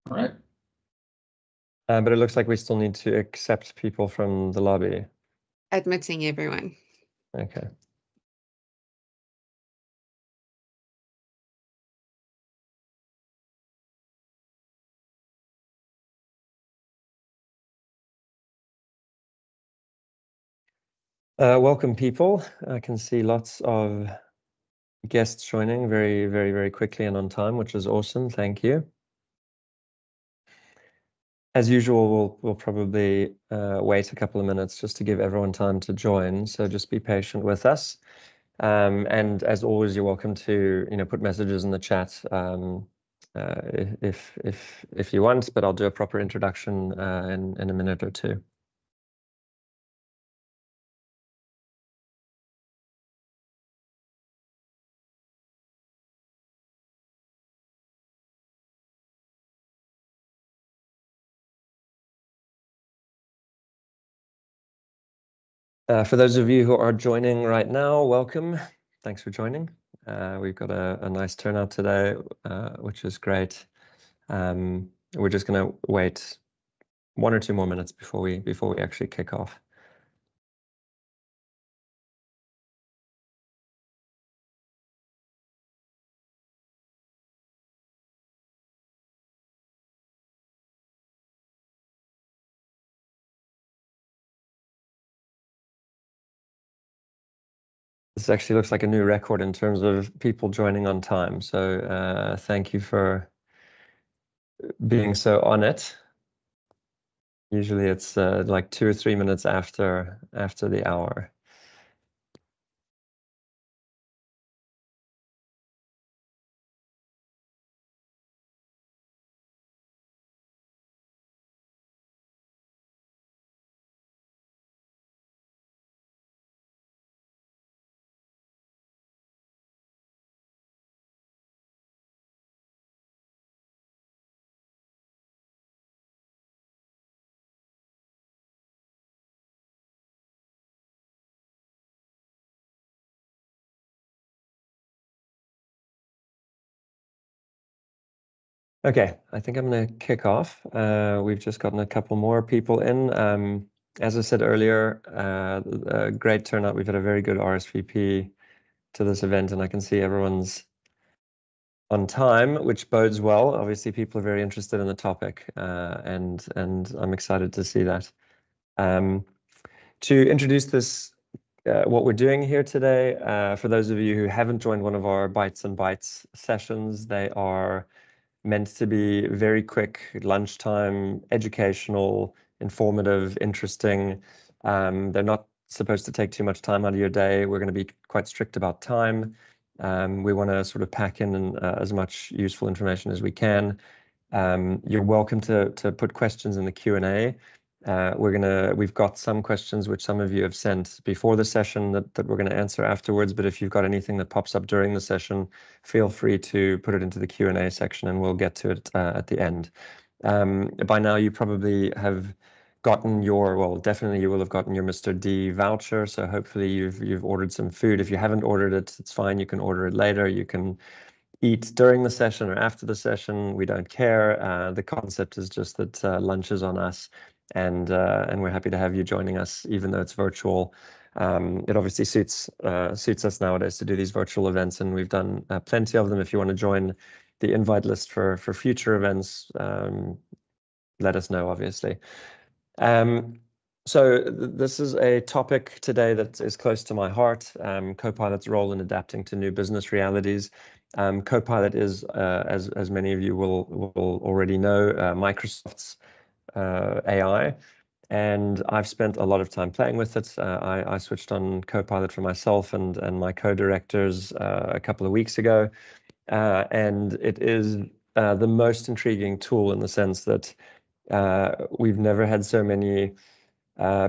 All right. But it looks like we still need to accept people from the lobby. Admitting everyone. Okay. Welcome, people. I can see lots of guests joining very, very, very quickly and on time, which is awesome. Thank you. As usual, we'll probably wait a couple of minutes just to give everyone time to join. So just be patient with us. And as always, you're welcome to put messages in the chat if you want. But I'll do a proper introduction in a minute or two. For those of you who are joining right now, welcome. Thanks for joining. We've got a nice turnout today, which is great. We're just going to wait 1 or 2 more minutes before we actually kick off. This actually looks like a new record in terms of people joining on time. So thank you for being so on it. Usually it's like 2 or 3 minutes after the hour. Okay, I think I'm going to kick off. We've just gotten a couple more people in. As I said earlier, a great turnout. We've had a very good RSVP to this event, and I can see everyone's on time, which bodes well. Obviously, people are very interested in the topic, and I'm excited to see that. To introduce this, what we're doing here today, for those of you who haven't joined one of our Bites and Bytes sessions, they are meant to be very quick, lunchtime, educational, informative, interesting. They're not supposed to take too much time out of your day. We're going to be quite strict about time. We want to sort of pack in as much useful information as we can. You're welcome to put questions in the Q&A. We've got some questions which some of you have sent before the session that we're going to answer afterwards. But if you've got anything that pops up during the session, feel free to put it into the Q&A section, and we'll get to it at the end. By now, you probably have gotten definitely you will have gotten your Mr. D voucher. So hopefully you've ordered some food. If you haven't ordered it, it's fine. You can order it later. You can eat during the session or after the session. We don't care. The concept is just that lunch is on us, and we're happy to have you joining us, even though it's virtual. It obviously suits us nowadays to do these virtual events, and we've done plenty of them. If you want to join the invite list for future events, let us know, obviously. So this is a topic today that is close to my heart, Copilot's role in adapting to new business realities. Copilot is, as many of you will already know, Microsoft's AI, and I've spent a lot of time playing with it. I switched on Copilot for myself and my co-directors a couple of weeks ago, and it is the most intriguing tool in the sense that we've never had so many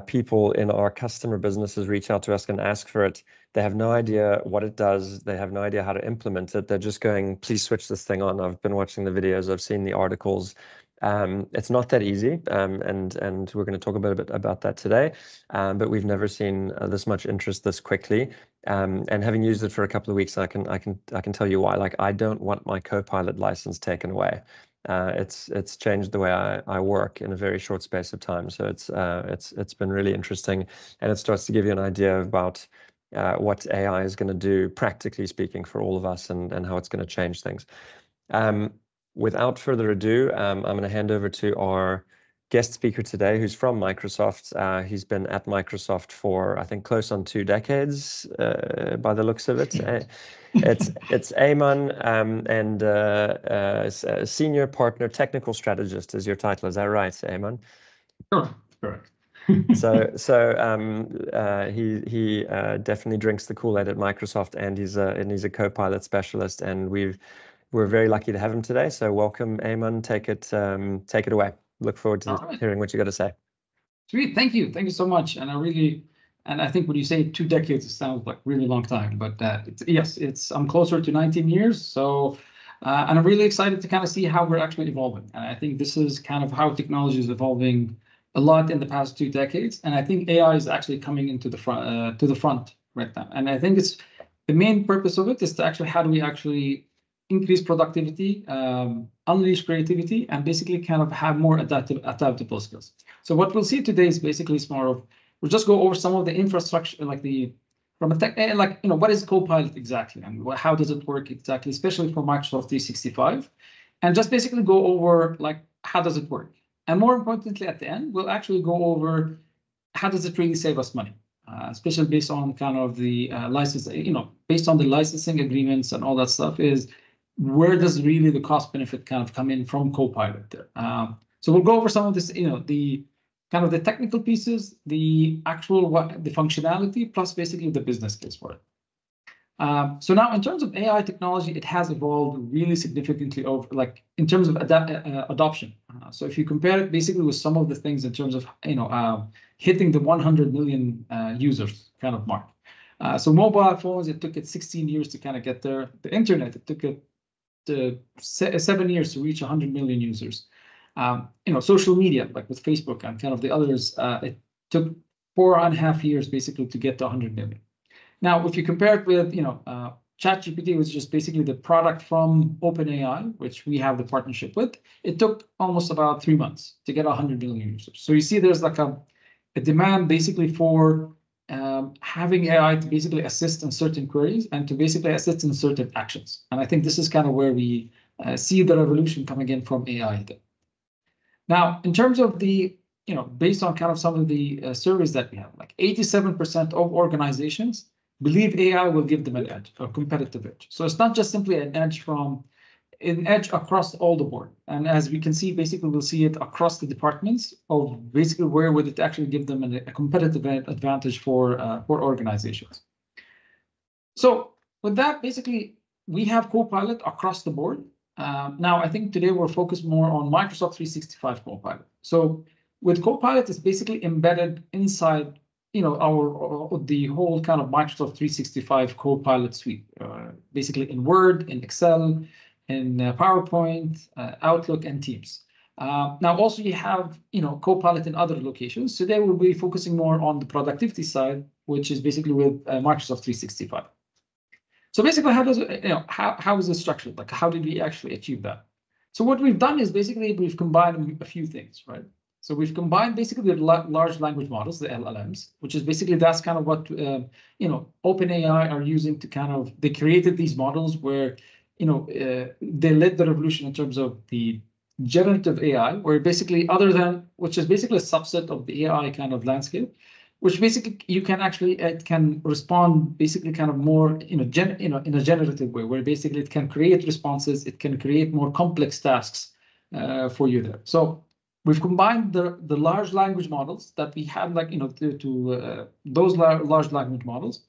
people in our customer businesses reach out to us and ask for it. They have no idea what it does. They have no idea how to implement it. They're just going, please switch this thing on. I've been watching the videos. I've seen the articles. It's not that easy, and we're going to talk a bit about that today. But we've never seen this much interest this quickly. And having used it for a couple of weeks, I can tell you why. Like, I don't want my Copilot license taken away. It's changed the way I work in a very short space of time. So it's been really interesting, and it starts to give you an idea about what AI is going to do, practically speaking, for all of us, and how it's going to change things. Without further ado, I'm going to hand over to our guest speaker today, who's from Microsoft. He's been at Microsoft for, I think, close on 2 decades, by the looks of it. It's Ayman, and Senior Partner Technical Strategist is your title. Is that right, Ayman? Correct. He definitely drinks the Kool-Aid at Microsoft, and he's a Copilot specialist, and we're very lucky to have him today. So welcome, Ayman. Take it away. Look forward to hearing what you got to say. Sweet, thank you so much. And I think when you say 2 decades, it sounds like really long time, but I'm closer to 19 years. So, and I'm really excited to kind of see how we're actually evolving. And I think this is kind of how technology is evolving a lot in the past 2 decades. And I think AI is actually coming into the front right now. And I think it's the main purpose of it is to actually, how do we actually increase productivity, unleash creativity, and basically kind of have more adaptable skills. So what we'll see today is basically more of, we'll just go over some of the infrastructure, like what is Copilot exactly, and how does it work exactly, especially for Microsoft 365, and just basically go over like how does it work, and more importantly, at the end, we'll actually go over how does it really save us money, especially based on kind of the license, based on the licensing agreements and all that stuff. Is where does really the cost benefit kind of come in from Copilot there? So we'll go over some of this, the kind of the technical pieces, the actual the functionality, plus basically the business case for it. So now, in terms of AI technology, it has evolved really significantly over, like, in terms of adoption. So if you compare it basically with some of the things in terms of hitting the 100 million users kind of mark. So mobile phones, it took it 16 years to kind of get there. The internet, it took it 7 years to reach 100 million users. Social media, like with Facebook and kind of the others, it took 4.5 years basically to get to 100 million. Now, if you compare it with, ChatGPT, was just basically the product from OpenAI, which we have the partnership with, it took almost about 3 months to get 100 million users. So you see there's like a demand basically for having AI to basically assist in certain queries and to basically assist in certain actions. And I think this is kind of where we see the revolution coming in from AI. Now, in terms of the, based on kind of some of the surveys that we have, like 87% of organizations believe AI will give them an edge, a competitive edge. So it's not just simply an edge across all the board. And as we can see, basically, we'll see it across the departments of basically where would it actually give them a competitive advantage for organizations. So with that, basically, we have Copilot across the board. Now, I think today we're focused more on Microsoft 365 Copilot. So with Copilot, it's basically embedded inside the whole kind of Microsoft 365 Copilot suite, basically in Word, in Excel, in PowerPoint, Outlook, and Teams. Now, also you have, Copilot in other locations. Today we'll be focusing more on the productivity side, which is basically with Microsoft 365. So basically, how does it, how is it structured? Like, how did we actually achieve that? So what we've done is basically we've combined a few things, right? So we've combined basically the large language models, the LLMs, which is basically that's kind of what OpenAI are using to kind of, they created these models where they led the revolution in terms of the generative AI, where basically which is basically a subset of the AI kind of landscape, which basically you can actually, it can respond basically kind of more in a generative way, where basically it can create responses, it can create more complex tasks for you there. So we've combined the large language models that we have, like, to those large language models.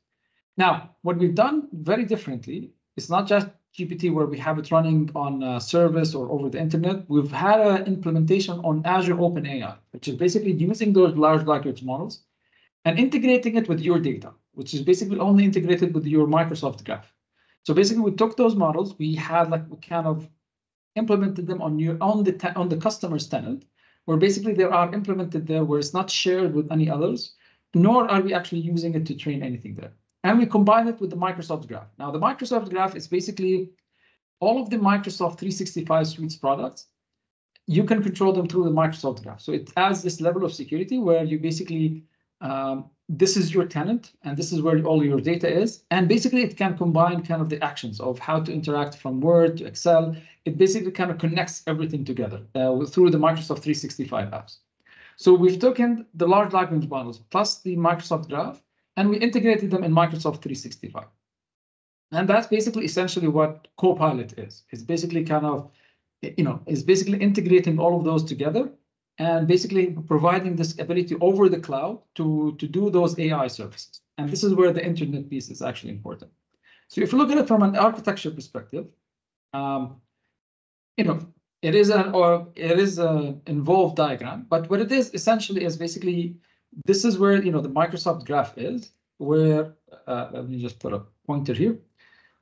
Now, what we've done very differently, it's not just GPT where we have it running on a service or over the internet. We've had an implementation on Azure OpenAI, which is basically using those large language models and integrating it with your data, which is basically only integrated with your Microsoft Graph. So basically, we took those models, we kind of implemented them on the customer's tenant, where basically they are implemented there, where it's not shared with any others, nor are we actually using it to train anything there. And we combine it with the Microsoft Graph. Now, the Microsoft Graph is basically all of the Microsoft 365 suites products you can control them through the Microsoft Graph. So it has this level of security where you basically, this is your tenant, and this is where all your data is. And basically, it can combine kind of the actions of how to interact from Word to Excel. It basically kind of connects everything together through the Microsoft 365 apps. So we've taken the large language models plus the Microsoft Graph, and we integrated them in Microsoft 365. And that's basically essentially what Copilot is. It's basically kind of, is basically integrating all of those together and basically providing this ability over the cloud to do those AI services. And this is where the internet piece is actually important. So if you look at it from an architecture perspective, it is an involved diagram, but what it is essentially is basically, this is where the Microsoft Graph is, where let me just put a pointer here.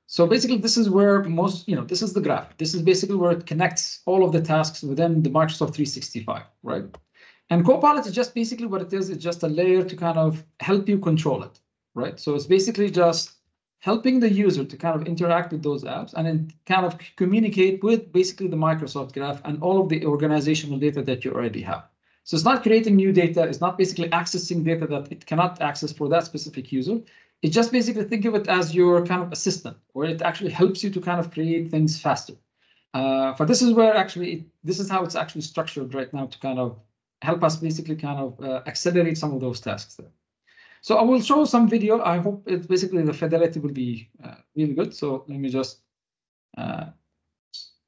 So basically, this is where this is the graph. This is basically where it connects all of the tasks within the Microsoft 365, right? And Copilot is just basically what it is. It's just a layer to kind of help you control it, right? So it's basically just helping the user to kind of interact with those apps and then kind of communicate with basically the Microsoft Graph and all of the organizational data that you already have. So it's not creating new data. It's not basically accessing data that it cannot access for that specific user. It just basically think of it as your kind of assistant, where it actually helps you to kind of create things faster. But this is where actually, this is how it's actually structured right now to kind of help us basically kind of accelerate some of those tasks there. So I will show some video. I hope it's basically the fidelity will be really good. So let me just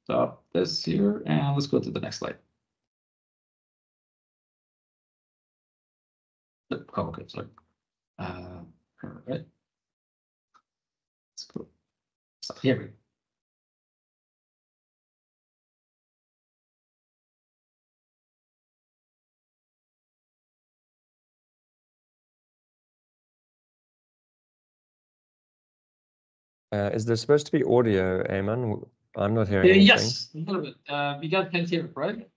stop this here and let's go to the next slide. Oh, okay, sorry. All right. Let's go. So here we go. Is there supposed to be audio, Ayman? I'm not hearing anything. Yes, a little bit. We got can't hear it, right?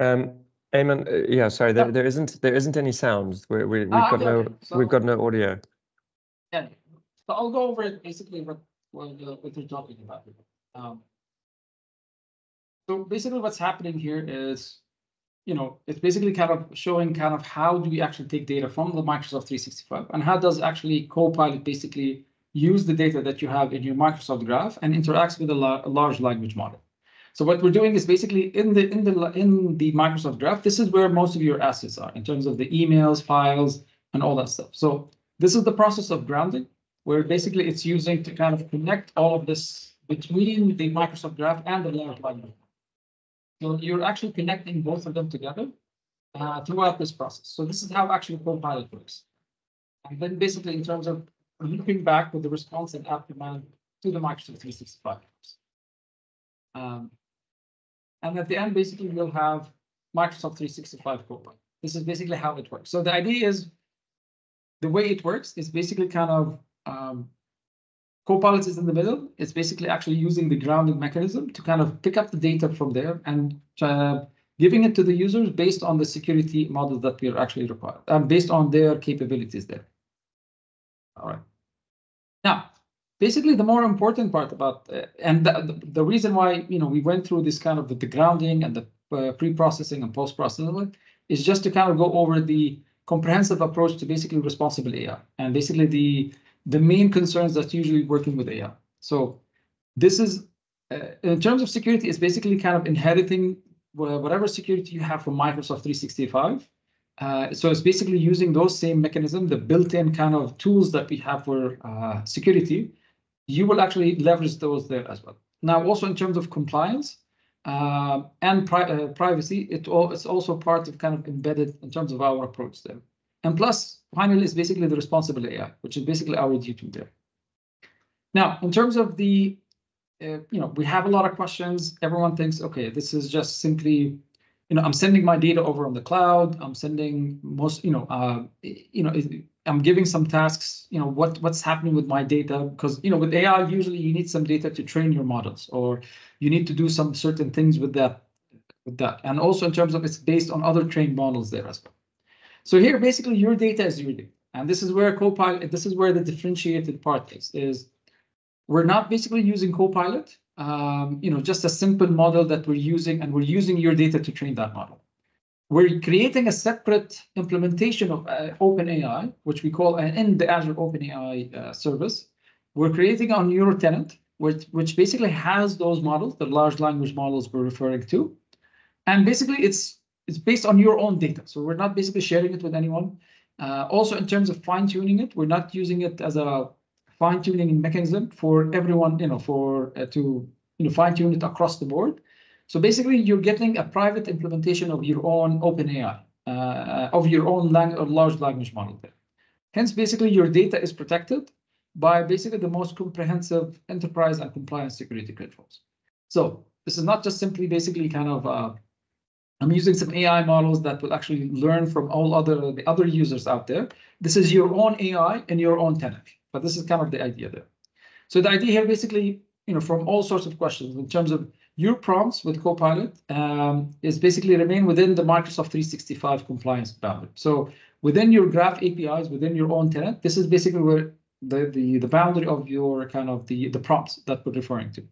Ayman, yeah, sorry, there isn't any sound. We've got no audio. Yeah, so I'll go over it basically what you're talking about. So basically, what's happening here is, it's basically kind of showing kind of how do we actually take data from the Microsoft 365 and how does actually Copilot basically use the data that you have in your Microsoft Graph and interacts with a large language model. So what we're doing is basically in the Microsoft Graph, this is where most of your assets are in terms of the emails, files, and all that stuff. So this is the process of grounding, where basically it's using to kind of connect all of this between the Microsoft Graph and the large language model. So you're actually connecting both of them together throughout this process. So this is how actually Copilot works. And then basically in terms of looping back with the response and app command to the Microsoft 365. And at the end, basically, we'll have Microsoft 365 Copilot. This is basically how it works. So the idea is, the way it works is basically kind of Copilot is in the middle. It's basically actually using the grounding mechanism to kind of pick up the data from there and giving it to the users based on the security model that we are actually required, based on their capabilities there. All right. Now, basically, the more important part about, and the reason why we went through this kind of the grounding and the pre-processing and post-processing is just to kind of go over the comprehensive approach to basically responsible AI and basically the main concerns that's usually working with AI. So this is, in terms of security, it's basically kind of inheriting whatever security you have from Microsoft 365. So it's basically using those same mechanisms, the built-in kind of tools that we have for security. You will actually leverage those there as well. Now, also in terms of compliance and privacy, it's also part of kind of embedded in terms of our approach there. And plus, finally, is basically the responsible AI, which is basically our duty there. Now, in terms of the, we have a lot of questions. Everyone thinks, okay, this is just simply, I'm sending my data over on the cloud. I'm sending I'm giving some tasks, what's happening with my data? Because, with AI, usually you need some data to train your models, or you need to do some certain things with that. And also in terms of it's based on other trained models there as well. So here, basically, your data is your data. And this is where Copilot, this is where the differentiated part is we're not basically using Copilot, just a simple model that we're using, and we're using your data to train that model. We're creating a separate implementation of OpenAI, which we call in the Azure OpenAI service. We're creating on your tenant, which basically has those models, the large language models we're referring to. And basically, it's based on your own data. So we're not basically sharing it with anyone. Also, in terms of fine-tuning it, we're not using it as a fine-tuning mechanism for everyone, to fine-tune it across the board. So basically, you're getting a private implementation of your own OpenAI, of your own large language model there. Hence, basically, your data is protected by basically the most comprehensive enterprise and compliance security controls. So this is not just simply basically kind of, I'm using some AI models that will actually learn from all the other users out there. This is your own AI and your own tenant. But this is kind of the idea there. So the idea here basically, from all sorts of questions in terms of your prompts with Copilot is basically remain within the Microsoft 365 compliance boundary. So within your graph APIs, within your own tenant, this is basically where the boundary of your kind of the prompts that we're referring to.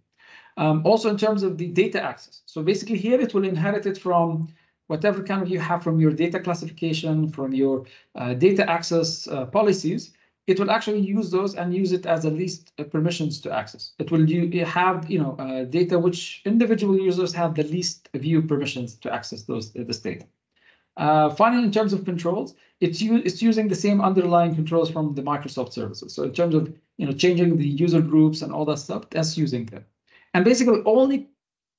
Also in terms of the data access. So basically here it will inherit it from whatever kind of you have from your data classification, from your data access policies. It will actually use those and use it as at least permissions to access. It will have data which individual users have the least view permissions to access this data. Finally, in terms of controls, it's using the same underlying controls from the Microsoft services. So in terms of changing the user groups and all that stuff, that's using them. And basically, only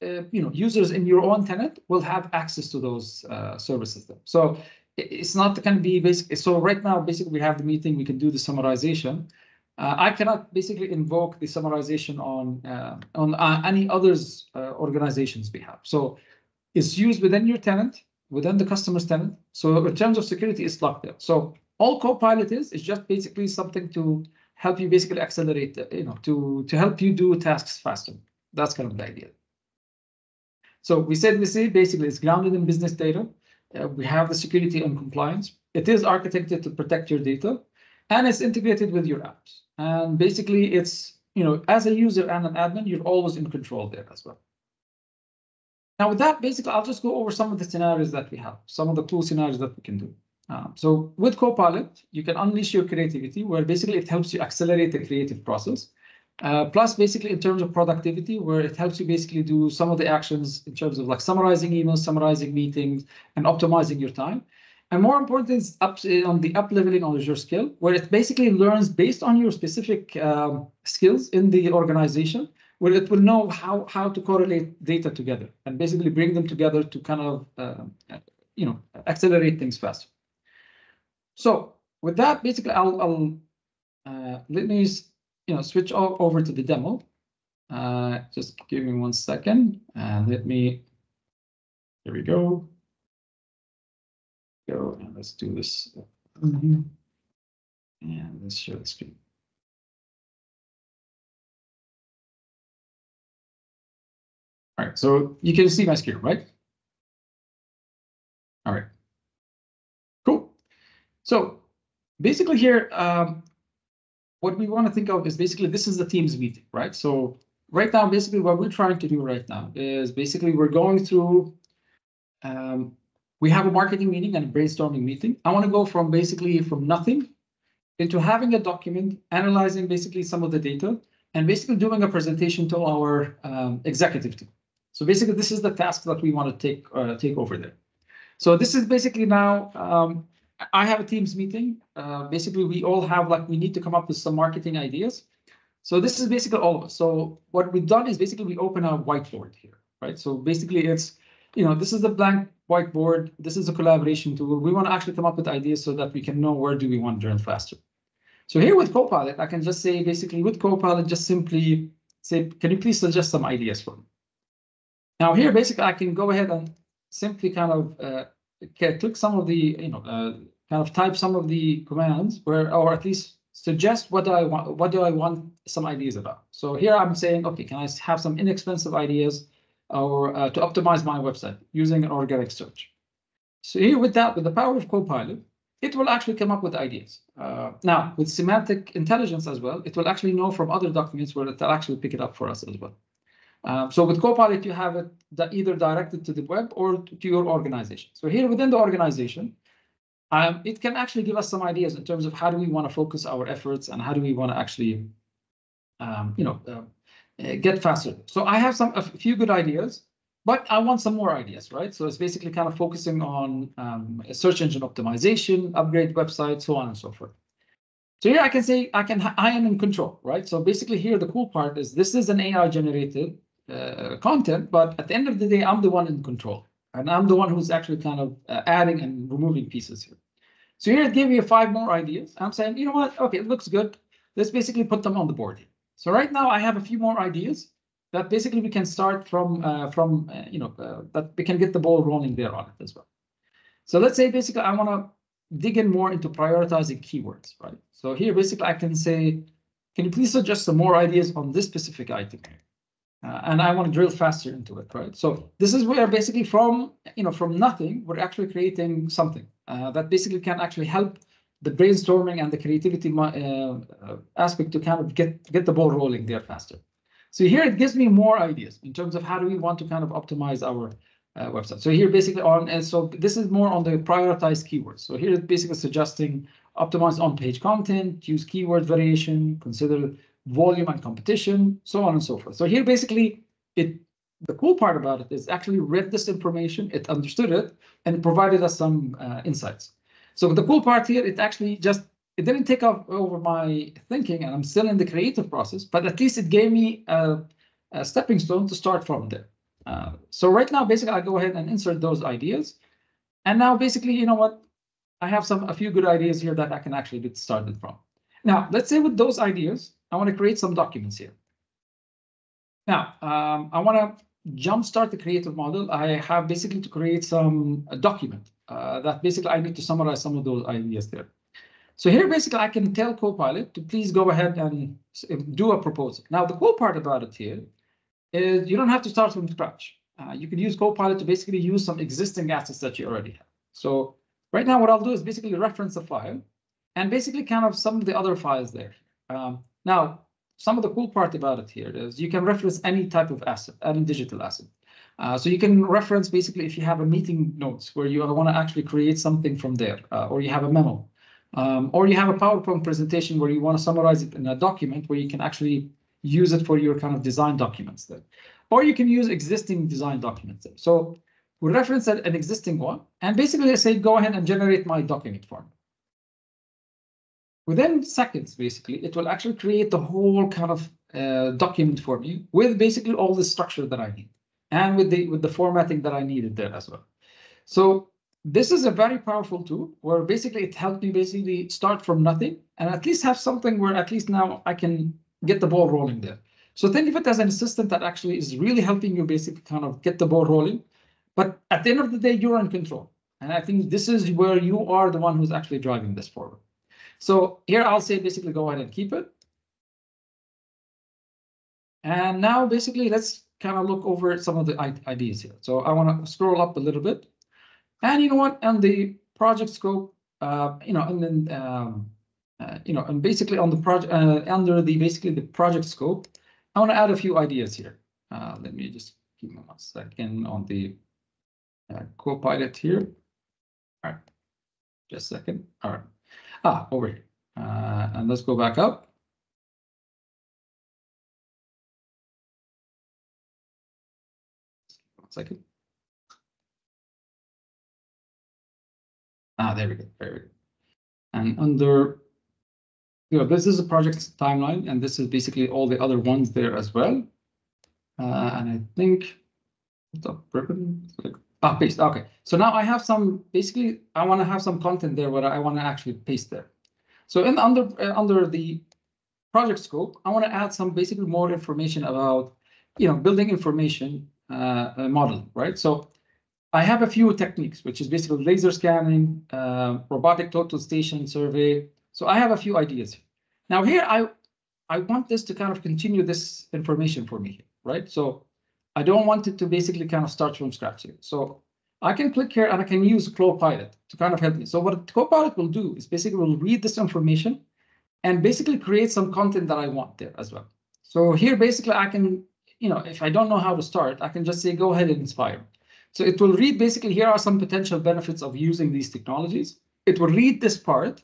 users in your own tenant will have access to those services. So it's not going to be basic. So right now, basically, we have the meeting. We can do the summarization. I cannot basically invoke the summarization on any others organizations we have. So it's used within your tenant, within the customer's tenant. So in terms of security, it's locked there. So all Copilot is just basically something to help you basically accelerate, to help you do tasks faster. That's kind of the idea. So we said basically it's grounded in business data. We have the security and compliance. It is architected to protect your data, and it's integrated with your apps. And basically, it's, as a user and an admin, you're always in control there as well. Now, with that, basically, I'll just go over some of the scenarios that we have, some of the cool scenarios that we can do. So with Copilot, you can unleash your creativity, where basically it helps you accelerate the creative process. Plus, basically, in terms of productivity, where it helps you basically do some of the actions in terms of like summarizing emails, summarizing meetings, and optimizing your time. And more important is on the up-leveling on your skill, where it basically learns based on your specific skills in the organization, where it will know how to correlate data together and basically bring them together to kind of accelerate things faster. So with that, basically, I'll let me switch over to the demo. Just give me 1 second and here we go. And let's do this. And let's share the screen. All right, so you can see my screen, right? All right, cool. So basically here, what we want to think of is basically this is the Teams meeting, right? So right now, basically what we're trying to do right now is basically we're going through, we have a marketing meeting and a brainstorming meeting. I want to go from basically from nothing into having a document, analyzing basically some of the data, and basically doing a presentation to our executive team. So basically this is the task that we want to take over there. So this is basically now, I have a Teams meeting. Basically, we all have we need to come up with some marketing ideas. So this is basically all of us. So what we've done is basically we open a whiteboard here, right? So basically it's, this is the blank whiteboard. This is a collaboration tool. We want to actually come up with ideas so that we can know where do we want to learn faster. So here with Copilot, I can just say basically with Copilot, just simply say, can you please suggest some ideas for me? Now here, basically, I can go ahead and simply kind of click some of the, kind of type some of the commands or at least suggest what do I want some ideas about. So here I'm saying, okay, can I have some inexpensive ideas or to optimize my website using an organic search? So here with that, with the power of Copilot, it will actually come up with ideas. Now, with semantic intelligence as well, it will actually know from other documents where it'll actually pick it up for us as well. So with Copilot, you have it either directed to the web or to your organization. So here within the organization, it can actually give us some ideas in terms of how do we want to focus our efforts and how do we want to actually, get faster. So I have a few good ideas, but I want some more ideas, right? So it's basically kind of focusing on search engine optimization, upgrade websites, so on and so forth. So here I can say I am in control, right? So basically here the cool part is this is an AI generated content, but at the end of the day, I'm the one in control. And I'm the one who's actually kind of adding and removing pieces here. So here it gave me 5 more ideas. I'm saying, you know what? Okay, it looks good. Let's basically put them on the board here. So right now I have a few more ideas that basically we can start from that we can get the ball rolling there on it as well. So let's say basically I want to dig in more into prioritizing keywords, right? So here basically I can say, can you please suggest some more ideas on this specific item here? And I want to drill faster into it, right? So this is where basically from nothing, we're actually creating something that basically can actually help the brainstorming and the creativity aspect to kind of get the ball rolling there faster. So here it gives me more ideas in terms of how do we want to kind of optimize our website. So here basically so this is more on the prioritized keywords. So here it's basically suggesting optimize on-page content, use keyword variation, consider volume and competition, so on and so forth. So here basically the cool part about it is actually read this information, it understood it, and it provided us some insights. So the cool part here, it actually it didn't take over my thinking, and I'm still in the creative process, but at least it gave me a stepping stone to start from there. So right now, basically, I go ahead and insert those ideas. And now basically, you know what? I have a few good ideas here that I can actually get started from. Now, let's say with those ideas, I want to create some documents here. Now, I want to jumpstart the creative model. I have basically to create a document that basically I need to summarize some of those ideas there. So here, basically, I can tell Copilot to please go ahead and do a proposal. Now, the cool part about it here is you don't have to start from scratch. You can use Copilot to basically use some existing assets that you already have. So right now, what I'll do is basically reference a file and basically kind of some of the other files there. Now, some of the cool part about it here is you can reference any type of asset, any digital asset. So you can reference basically if you have a meeting notes where you want to actually create something from there, or you have a memo, or you have a PowerPoint presentation where you want to summarize it in a document where you can actually use it for your kind of design documents there. Or you can use existing design documents there. So we reference an existing one, and basically say, go ahead and generate my document form. Within seconds, basically, it will actually create the whole kind of document for me with basically all the structure that I need and with the formatting that I needed there as well. So this is a very powerful tool where basically it helped me basically start from nothing and at least have something where at least now I can get the ball rolling there. So think of it as an assistant that actually is really helping you basically kind of get the ball rolling. But at the end of the day, you're in control. And I think this is where you are the one who's actually driving this forward. So here I'll say basically go ahead and keep it. And now basically let's kind of look over some of the ideas here. So I want to scroll up a little bit. And you know what, on the project scope, and then and basically on the project under basically the project scope, I want to add a few ideas here. Let me just give me 1 second on the Copilot here. All right, just a second. All right, over here, and let's go back up. One second. There we go. There we go. And under this is a project timeline, and this is basically all the other ones there as well. And I think paste. Okay, so now I have some, basically I want to have some content there where I want to actually paste there. So in under the project scope, I want to add some basically more information about, building information model, right? So I have a few techniques, which is basically laser scanning, robotic total station survey. So I have a few ideas. Now here, I want this to kind of continue this information for me, right? So I don't want it to basically kind of start from scratch here. So I can click here and I can use Copilot to kind of help me. So what Copilot will do is basically will read this information and basically create some content that I want there as well. So here, basically I can, if I don't know how to start, I can just say, go ahead and inspire. So it will read, basically, here are some potential benefits of using these technologies. It will read this part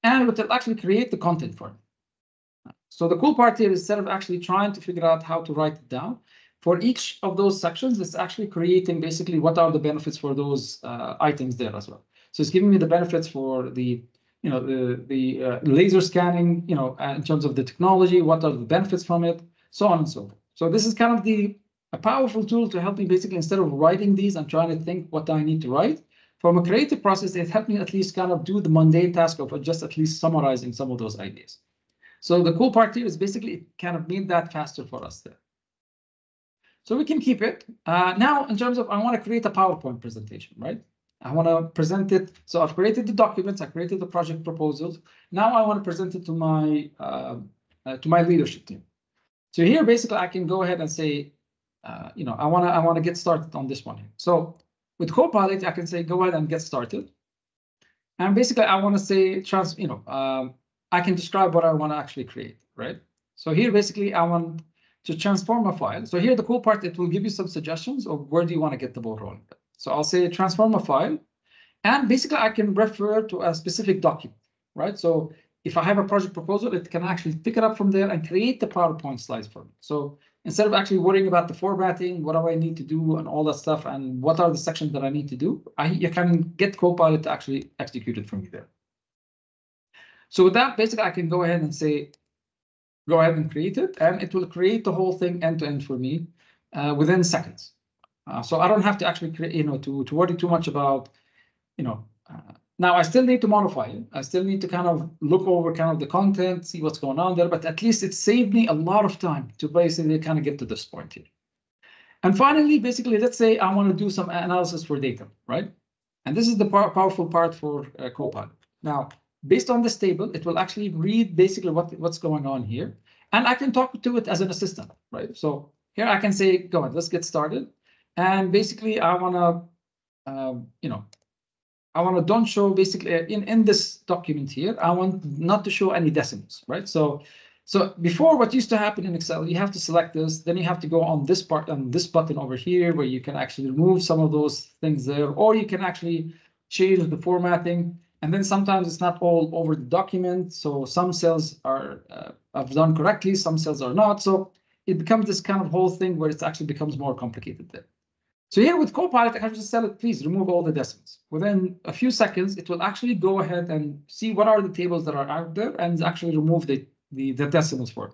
and it will actually create the content for it. So the cool part here is, instead of actually trying to figure out how to write it down, for each of those sections, it's actually creating basically what are the benefits for those items there as well. So it's giving me the benefits for the, the laser scanning, in terms of the technology, what are the benefits from it, so on and so forth. So this is kind of a powerful tool to help me basically, instead of writing these and trying to think what I need to write, from a creative process, it helped me at least kind of do the mundane task of just at least summarizing some of those ideas. So the cool part here is basically it kind of made that faster for us there. So we can keep it. Now, in terms of, I want to create a PowerPoint presentation, right? I want to present it. So I've created the documents, I created the project proposals. Now I want to present it to my leadership team. So here, basically, I can go ahead and say, I want to get started on this one here. So with Copilot, I can say, go ahead and get started. And basically, I want to say, I can describe what I want to actually create, right? So here, basically, I want to transform a file. So here, the cool part, it will give you some suggestions of where do you want to get the ball rolling. So I'll say transform a file. And basically, I can refer to a specific document, right? So if I have a project proposal, it can actually pick it up from there and create the PowerPoint slides for me. So instead of actually worrying about the formatting, what do I need to do and all that stuff, and what are the sections that I need to do, you can get Copilot to actually execute it for me there. So with that, basically, I can go ahead and say, go ahead and create it, and it will create the whole thing end to end for me within seconds. So I don't have to actually create, to worry too much about, now I still need to modify it. I still need to kind of look over kind of the content, see what's going on there, but at least it saved me a lot of time to basically kind of get to this point here. And finally, basically, let's say I want to do some analysis for data, right? And this is the powerful part for Copilot. Now, based on this table, it will actually read basically what's going on here. And I can talk to it as an assistant, right? So here I can say, go ahead, let's get started. And basically, I want to, I want to don't show basically in this document here, I want not to show any decimals, right? So before, what used to happen in Excel, you have to select this, then you have to go on this part, on this button over here, where you can actually remove some of those things there, or you can actually change the formatting. And then sometimes it's not all over the document. So some cells are done correctly, some cells are not. So it becomes this kind of whole thing where it actually becomes more complicated there. So here with Copilot, I can just tell it, please remove all the decimals. Within a few seconds, it will actually go ahead and see what are the tables that are out there and actually remove the decimals for it.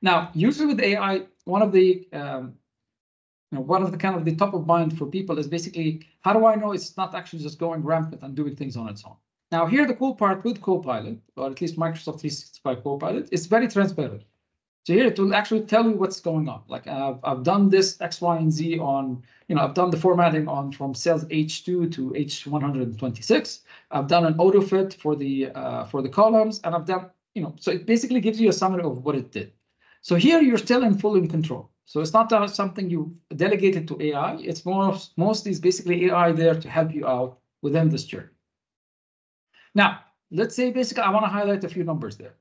Now, usually with AI, one of the kind of the top of mind for people is basically, how do I know it's not actually just going rampant and doing things on its own? Now, here the cool part with Copilot, or at least Microsoft 365 Copilot, is very transparent. So here it will actually tell you what's going on. Like I've done this X, Y, and Z on, I've done the formatting on from cells H2 to H126. I've done an auto fit for the columns, and I've done, so it basically gives you a summary of what it did. So here you're still in control. So it's not something you delegated to AI. It's mostly is basically AI there to help you out within this journey. Now, let's say basically I want to highlight a few numbers there.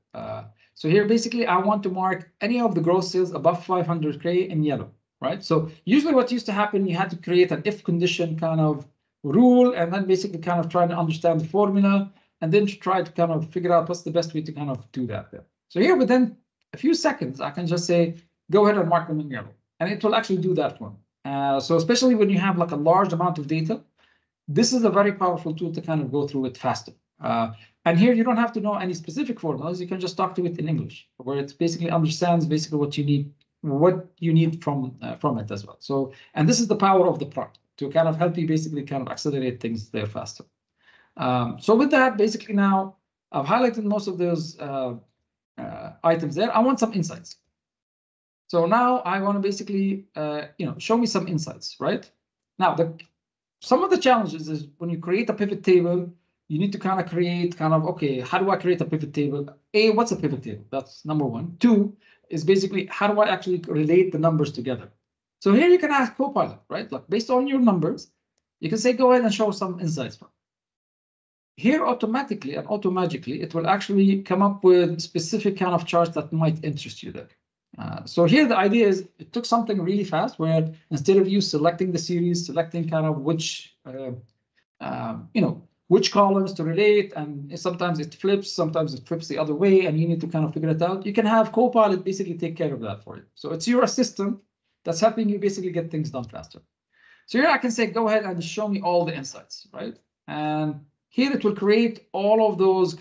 So here, basically, I want to mark any of the gross sales above 500K in yellow, right? So usually what used to happen, you had to create an if condition kind of rule, and then basically kind of try to understand the formula, and then try to kind of figure out what's the best way to kind of do that there. So here, within a few seconds, I can just say, go ahead and mark them in yellow, and it will actually do that one. So especially when you have like a large amount of data, this is a very powerful tool to kind of go through it faster. And here you don't have to know any specific formulas. You can just talk to it in English, where it basically understands basically what you need from it as well. So, and this is the power of the prompt to kind of help you basically kind of accelerate things there faster. So with that, basically now I've highlighted most of those items there. I want some insights. So now I want to basically, show me some insights, right? Now, some of the challenges is when you create a pivot table, you need to kind of create okay, how do I create a pivot table? A, what's a pivot table? That's number one. Two is basically, how do I actually relate the numbers together? So here you can ask Copilot, right? Like based on your numbers, you can say, go ahead and show some insights. Here automatically and automagically, it will actually come up with specific kind of charts that might interest you there. So here the idea is it took something really fast where instead of you selecting the series, selecting kind of which columns to relate, and sometimes it flips the other way, and you need to kind of figure it out. You can have Copilot basically take care of that for you. So it's your assistant that's helping you basically get things done faster. So here I can say, go ahead and show me all the insights, right? And here it will create all of those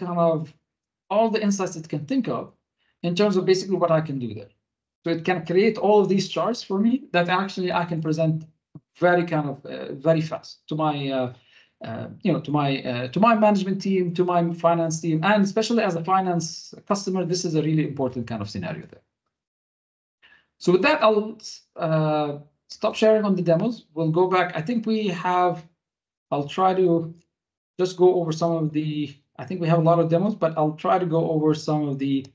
all the insights it can think of in terms of basically what I can do there. So it can create all of these charts for me that actually I can present very very fast to my to my management team, to my finance team, and especially as a finance customer, this is a really important kind of scenario there. So with that, I'll stop sharing on the demos. We'll go back. I think I'll try to just go over some of I think we have a lot of demos, but I'll try to go over some of the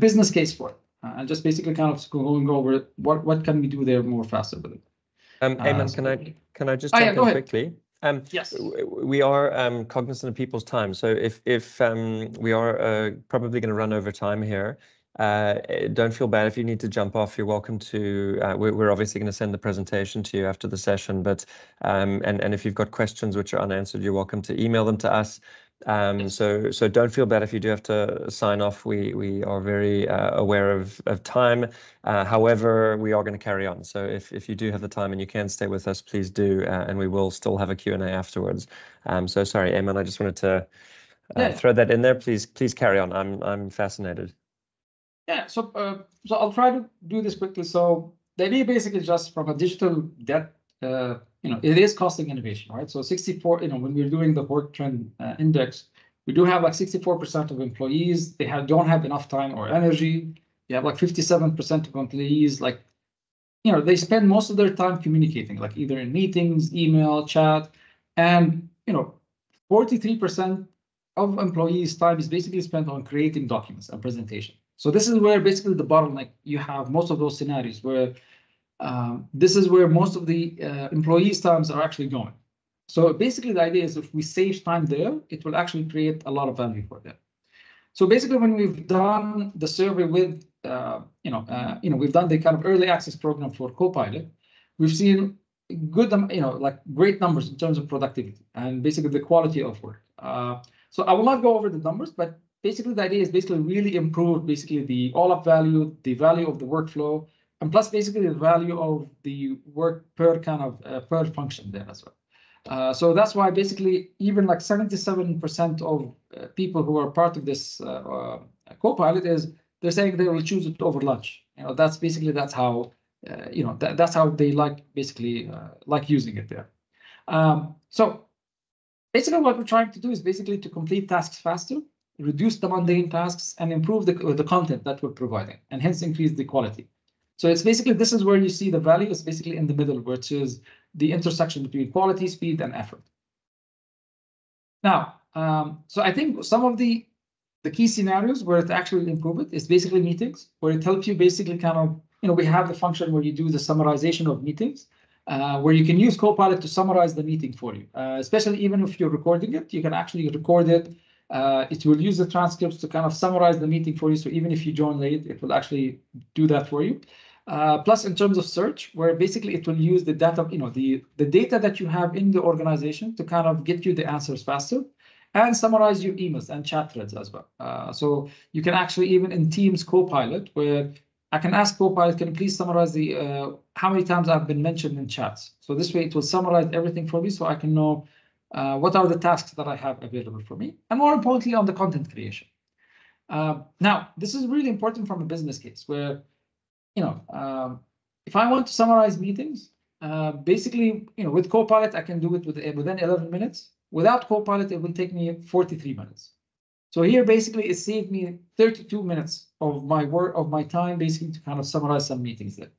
business case for it. And just basically kind of going over what can we do there more faster with it. Ayman, can I just jump in quickly? Yes. We are cognizant of people's time, so if we are probably going to run over time here, don't feel bad if you need to jump off. You're welcome to. We're obviously going to send the presentation to you after the session, but and if you've got questions which are unanswered, you're welcome to email them to us. So don't feel bad if you do have to sign off. We are very aware of time. However, we are going to carry on. So if you do have the time and you can stay with us, please do, and we will still have a Q&A afterwards. So sorry, Ayman, I just wanted to throw that in there. Please carry on. I'm fascinated. Yeah. So I'll try to do this quickly. So the idea basically just from a digital debt. It is costing innovation, right? So 64, when we're doing the work trend index, we do have like 64% of employees, don't have enough time or energy. You have like 57% of employees, like, they spend most of their time communicating, like either in meetings, email, chat, and, 43% of employees' time is basically spent on creating documents and presentation. So this is where basically the bottleneck, you have most of those scenarios where this is where most of the employees' times are actually going. So basically the idea is if we save time there, it will actually create a lot of value for them. So basically when we've done the survey with, we've done the kind of early access program for Copilot, we've seen good, like great numbers in terms of productivity and basically the quality of work. So I will not go over the numbers, but basically the idea is basically really improve basically the all-up value, the value of the workflow, and plus basically the value of the work per per function there as well. So that's why basically even like 77% of people who are part of this Copilot they're saying they will choose it over lunch. That's how that's how they like using it there. So basically what we're trying to do is basically to complete tasks faster, reduce the mundane tasks, and improve the content that we're providing, and hence increase the quality. So it's basically, this is where you see the value is basically in the middle, which is the intersection between quality, speed, and effort. Now, so I think some of the key scenarios where it actually improve it is basically meetings, where it helps you basically we have the function where you do the summarization of meetings, where you can use Copilot to summarize the meeting for you, especially even if you're recording it, you can actually record it. It will use the transcripts to summarize the meeting for you. So even if you join late, it will actually do that for you. Plus, in terms of search, where basically it will use the data, the data that you have in the organization to get you the answers faster, and summarize your emails and chat threads as well. So you can actually, even in Teams Copilot, where I can ask Copilot, can you please summarize the how many times I've been mentioned in chats? So this way it will summarize everything for me so I can know what are the tasks that I have available for me, and more importantly, on the content creation. Now, this is really important from a business case where, if I want to summarize meetings, basically, with Copilot, I can do it within 11 minutes. Without Copilot, it will take me 43 minutes. So here, basically, it saved me 32 minutes of my work, of my time, basically, to kind of summarize some meetings there.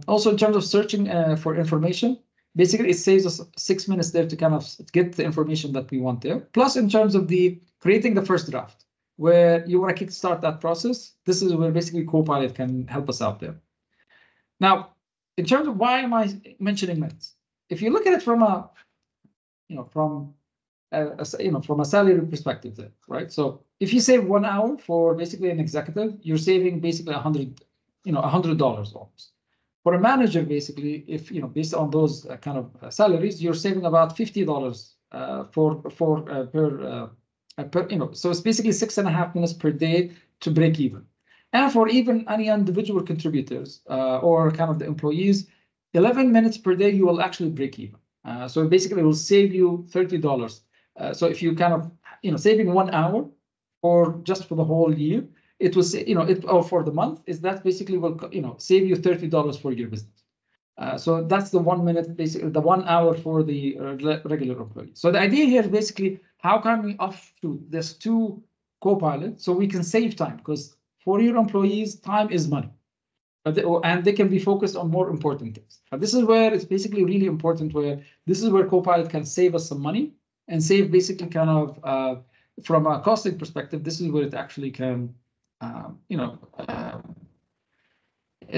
Also, in terms of searching for information, basically, it saves us 6 minutes there to kind of get the information that we want there. Plus, in terms of the creating the first draft, where you want to kickstart that process, this is where basically Copilot can help us out there. Now, in terms of why am I mentioning minutes? If you look at it from a, from a salary perspective there, right? So if you save 1 hour for basically an executive, you're saving basically $100 almost. For a manager, basically, if based on those kind of salaries, you're saving about $50 so it's basically 6.5 minutes per day to break even. And for even any individual contributors or kind of the employees, 11 minutes per day, you will actually break even. So basically, it will save you $30. So if you kind of, saving 1 hour for just for the whole year, it will say, or for the month, that basically will, save you $30 for your business. So that's the 1 minute, basically the 1 hour for the regular employee. So the idea here is basically how can we offshoot this to Copilot so we can save time, because for your employees, time is money, and they can be focused on more important things. This is where it's basically really important, where this is where Copilot can save us some money and save basically kind of from a costing perspective. This is where it actually can,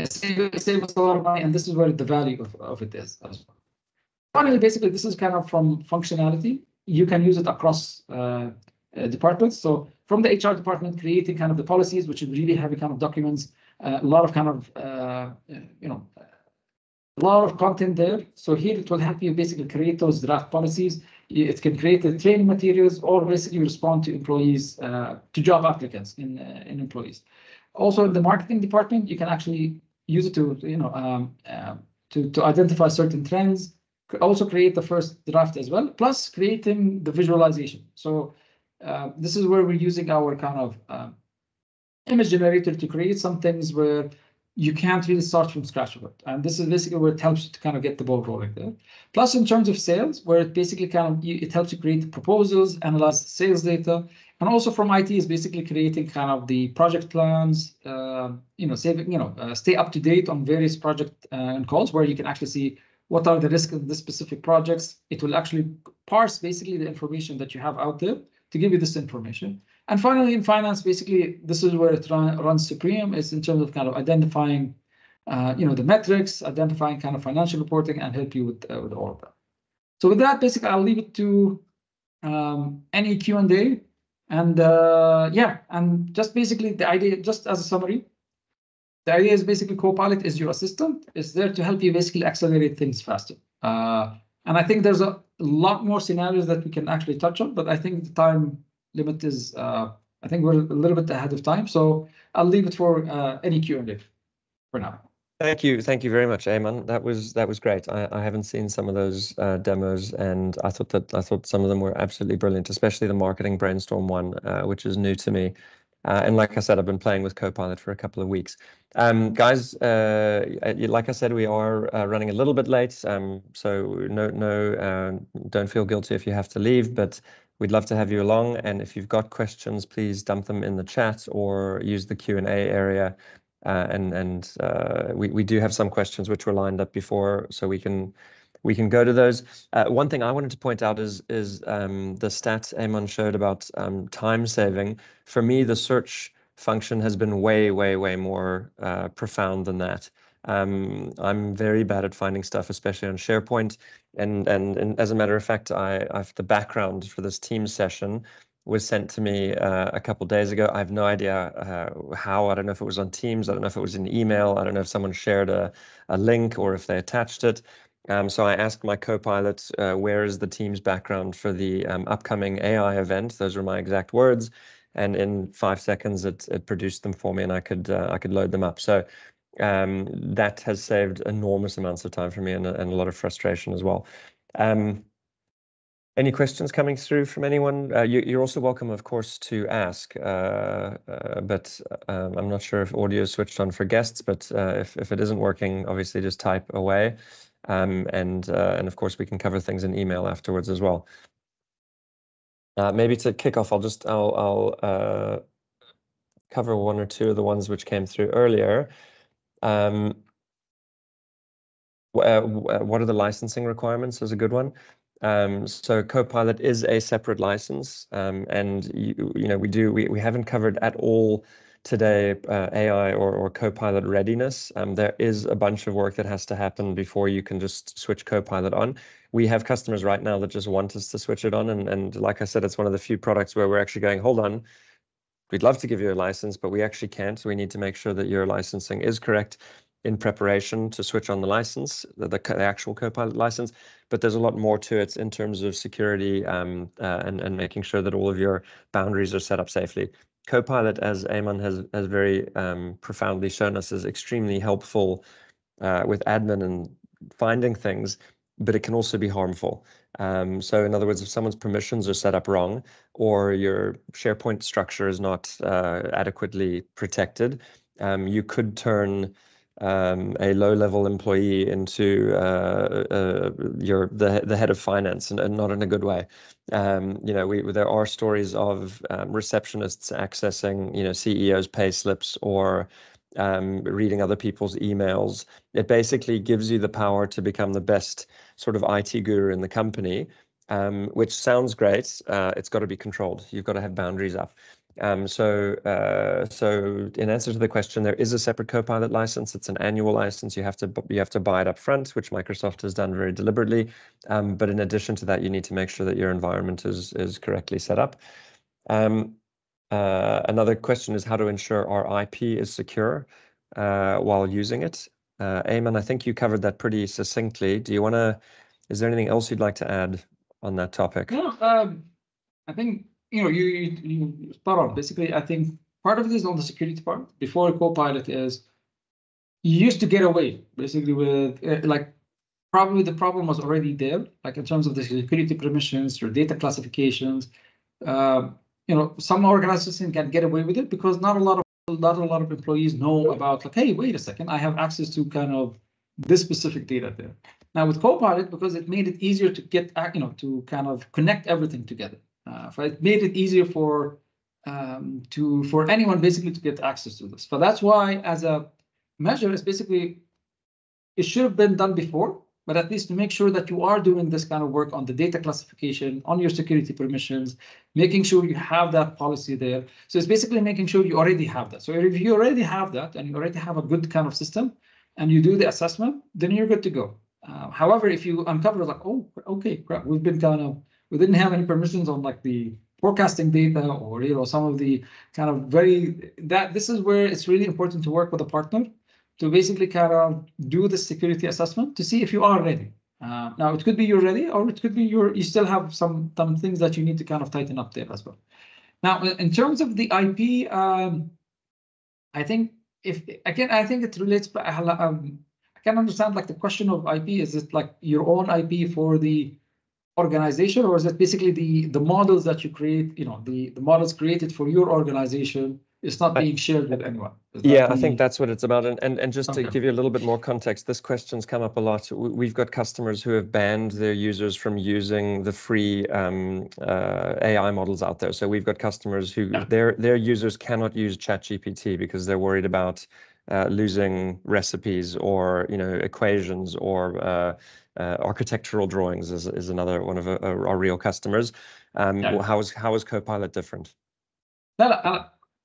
save us a lot of money, and this is where the value of it is as well. Finally, basically, this is kind of from functionality. You can use it across departments. So from the HR department, creating kind of the policies, which is really heavy kind of documents, a lot of kind of, a lot of content there. So here it will help you basically create those draft policies. It can create the training materials or basically respond to employees, to job applicants in employees. Also, in the marketing department, you can actually use it to, to identify certain trends, also create the first draft as well, plus creating the visualization. So this is where we're using our kind of image generator to create some things where you can't really start from scratch with it. And this is basically where it helps you to kind of get the ball rolling there. Plus, in terms of sales, where it basically kind of, it helps you create proposals, analyze sales data, and also from IT is basically creating kind of the project plans, saving, stay up to date on various project and calls, where you can actually see what are the risks of the specific projects. It will actually parse basically the information that you have out there to give you this information. And finally, in finance, basically, this is where it runs supreme, is in terms of kind of identifying, the metrics, identifying kind of financial reporting, and help you with all of that. So with that, basically, I'll leave it to any Q&A. And and just basically the idea, just as a summary, the idea is basically Copilot is your assistant. It's there to help you basically accelerate things faster. And I think there's a lot more scenarios that we can actually touch on, but I think the time limit is, I think we're a little bit ahead of time. So I'll leave it for any Q&A for now. Thank you very much, Ayman. That was great. I haven't seen some of those demos, and I thought some of them were absolutely brilliant, especially the marketing brainstorm one, which is new to me. And like I said, I've been playing with Copilot for a couple of weeks. Guys, like I said, we are running a little bit late, so don't feel guilty if you have to leave, but we'd love to have you along. And if you've got questions, please dump them in the chat or use the Q&A area. We do have some questions which were lined up before, so we can go to those. One thing I wanted to point out is the stat Ayman showed about time saving. For me, the search function has been way more profound than that. I'm very bad at finding stuff, especially on SharePoint. And as a matter of fact, I've the background for this Teams session was sent to me a couple of days ago. I have no idea how. I don't know if it was on Teams. I don't know if it was an email. I don't know if someone shared a link or if they attached it. So I asked my Copilot, where is the Teams background for the upcoming AI event? Those are my exact words. and in 5 seconds it produced them for me, and I could load them up. So that has saved enormous amounts of time for me and a lot of frustration as well. Any questions coming through from anyone? You're also welcome, of course, to ask, but I'm not sure if audio is switched on for guests, but if it isn't working, obviously just type away. And of course, we can cover things in email afterwards as well. Maybe to kick off, I'll cover one or two of the ones which came through earlier. What are the licensing requirements is a good one. So Copilot is a separate license, and we haven't covered at all today AI or Copilot readiness. There is a bunch of work that has to happen before you can just switch Copilot on. We have customers right now that just want us to switch it on, and like I said, it's one of the few products where we're actually going, hold on, we'd love to give you a license, but we actually can't. So we need to make sure that your licensing is correct in preparation to switch on the license, the actual Copilot license. But there's a lot more to it in terms of security and making sure that all of your boundaries are set up safely. Copilot, as Ayman has very profoundly shown us, is extremely helpful with admin and finding things, but it can also be harmful. So in other words, if someone's permissions are set up wrong, or your SharePoint structure is not adequately protected, you could turn a low-level employee into the head of finance, and not in a good way. There are stories of receptionists accessing CEOs' pay slips or reading other people's emails. It basically gives you the power to become the best sort of IT guru in the company, which sounds great. It's got to be controlled. You've got to have boundaries up. So in answer to the question, there is a separate Copilot license. It's an annual license. You have to buy it up front, which Microsoft has done very deliberately. But in addition to that, you need to make sure that your environment is correctly set up. Another question is how to ensure our IP is secure while using it. Ayman, I think you covered that pretty succinctly. Is there anything else you'd like to add on that topic? No, I think you spot on. Basically, I think part of it is on the security part. Before Copilot is, you used to get away basically with probably the problem was already there, like in terms of the security permissions or data classifications. Some organizations can get away with it because not a lot of employees know about hey, wait a second, I have access to kind of this specific data there. Now with Copilot, because it made it easier to get to kind of connect everything together. It made it easier for anyone basically to get access to this. But that's why, as a measure, it's basically it should have been done before, but at least to make sure that you are doing this kind of work on the data classification, on your security permissions, making sure you have that policy there. So it's basically making sure you already have that. So if you already have that and you already have a good kind of system and you do the assessment, then you're good to go. However, if you uncover oh, okay, crap, we didn't have any permissions on the forecasting data or some of the kind of this is where it's really important to work with a partner to basically kind of do the security assessment to see if you are ready. Now it could be you're ready, or it could be you still have some things that you need to kind of tighten up there as well. Now in terms of the IP, I think it relates. I can understand the question of IP. Is it your own IP for the organization, or is it basically the models that you create? The models created for your organization is not being shared with anyone. Yeah, I think that's what it's about. And just to give you a little bit more context, this question's come up a lot. We've got customers who have banned their users from using the free AI models out there. So we've got customers who their users cannot use ChatGPT because they're worried about losing recipes or equations or architectural drawings is another one of our real customers. How is Copilot different?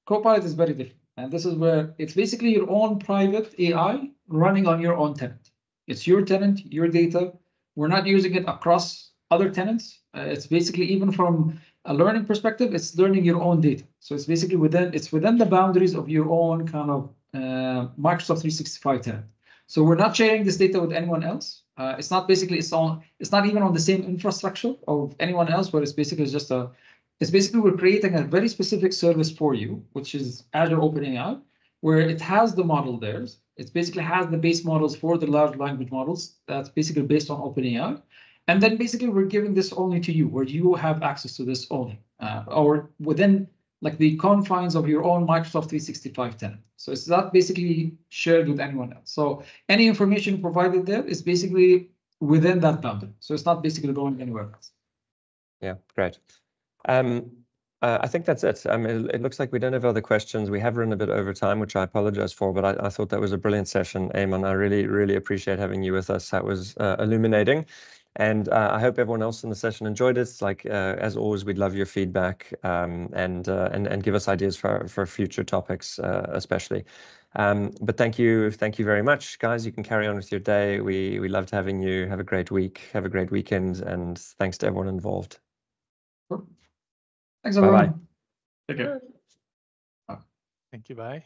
Copilot is very different. And this is where it's basically your own private AI running on your own tenant. It's your tenant, your data. We're not using it across other tenants. It's basically, even from a learning perspective, it's learning your own data. So it's basically within the boundaries of your own kind of Microsoft 365 tenant. So we're not sharing this data with anyone else. It's not even on the same infrastructure of anyone else, but it's basically just is basically we're creating a very specific service for you, which is Azure OpenAI, where it has the model there. It basically has the base models for the large language models that's basically based on OpenAI. And then basically we're giving this only to you, where you have access to this only, or within like the confines of your own Microsoft 365 tenant. So it's not basically shared with anyone else. So any information provided there is basically within that boundary. So it's not basically going anywhere else. Yeah, great. I think that's it. It looks like we don't have other questions. We have run a bit over time, which I apologize for, but I thought that was a brilliant session, Ayman. I really, really appreciate having you with us. That was illuminating. And I hope everyone else in the session enjoyed it. Like, as always, we'd love your feedback and give us ideas for future topics, especially. But thank you very much, guys. You can carry on with your day. We loved having you. Have a great week. Have a great weekend. And thanks to everyone involved. Thanks, everyone. Bye-bye. Take care. Thank you. Bye.